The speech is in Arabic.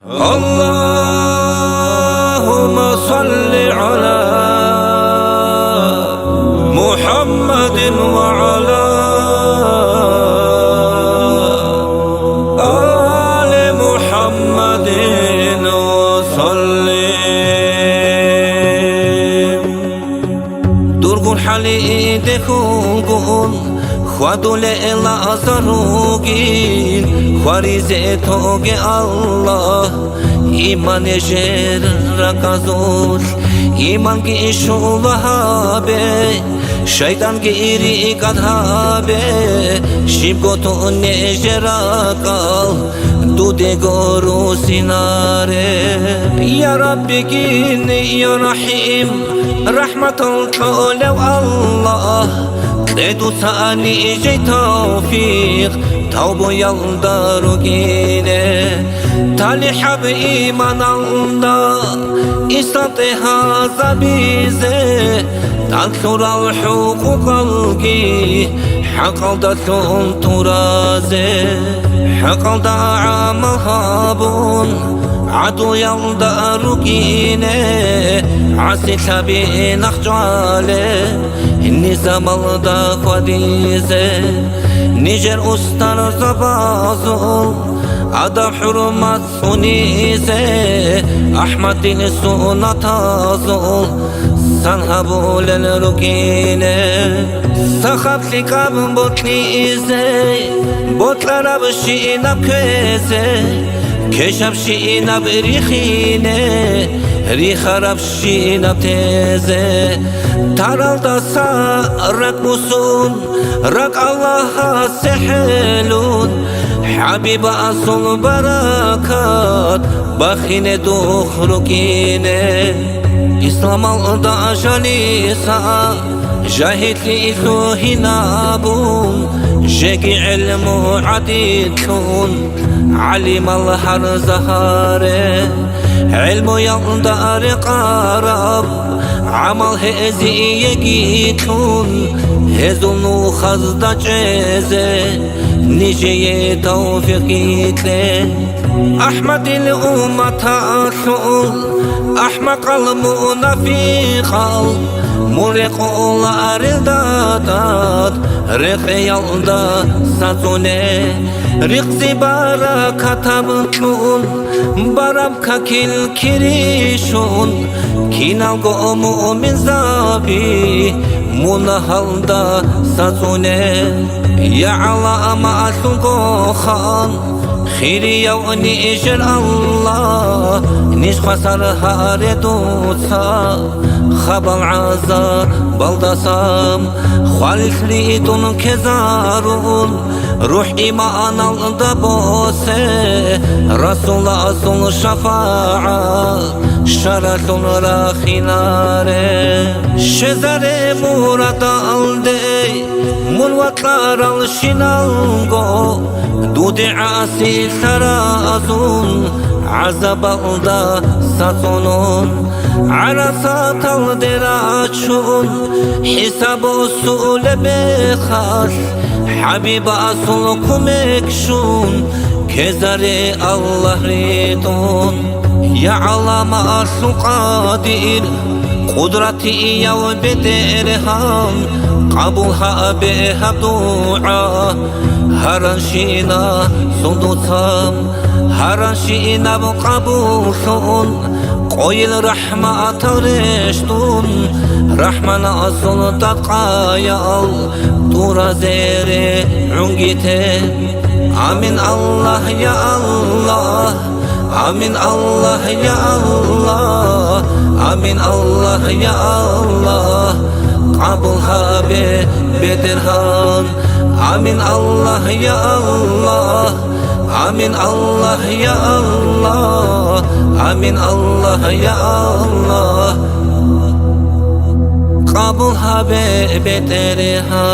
اللهم صل على محمد وعلى آل محمد وسلم درغون حالي دخون خوادول لازاروگین خواریز توگ الله ایمان جر رکازول ایمان کی شوهابه شیطان کی ایری کدهابه شیب گوتو نجراکال دوده گورو سیناره یا ربی گین یا رحیم رحمت الکل الله دو ثاني جي توفيق توبو يلدارو جينه تالي حب إيمان الله إستطيها زبيزه تنكر الحقوق القي حقل دثون ترازه حقل دا عمل هابون عدو يلدارو جينه عسي تبي نخجاله النظام الدا قديزه نجر أستر زبازل أدب حرمت سنيزه أحمد دين السنة تازل سنهبول الركينه سخب لكاب بطليزه بطل ربشينا بكيزه كشب شينا بريخينه ريخ ربشينا بتيزه ترال دسا رك مسون رك الله سحلون حبيب أصل بركات بخين دخركينه إسلام الدا جليسا جاهد لإثو هنابون جاقي علم عديدون علم الحر زهاره علم يقدر قرب عمل هزي يجيكون هزنو خزد جزه نجي توفيقيته أحمد الأمة أصول أحمق المنافق مرق الأردادات رق يلدا ساتونه رق زبارة كتبتون بربك كل كريشون كينال مؤمن زابي منهلدا ساتونه يا علام أسلقو خان خيري يوني إجر الله نيش خسر هاردوتا خبر عزا بلدسام خالص ليدون كزارون روح إيمان الدبوسه رسول أصل شفاعة شرط راخناره شزر مراد الدي ملوطلار الشنالغو دود عاسي سرازون عذاب الدا ساتونون عرصات الدراجون حساب السؤال بخاش حبيب أصلكم اكشون كزري الله ريدون يا علام أصل قادر قدرتي يوم بدرهم قبولها بها دعاء هرشينا صدوتام هرشينا بقبولون قويل رحمة ترشتون رحمن أصل تتقايل دورا زيري عنجته آمين الله يا الله آمين الله يا الله آمين الله يا الله قبولها بدرهم آمين الله يا الله آمين الله يا الله آمين الله يا الله قبولها بدرهم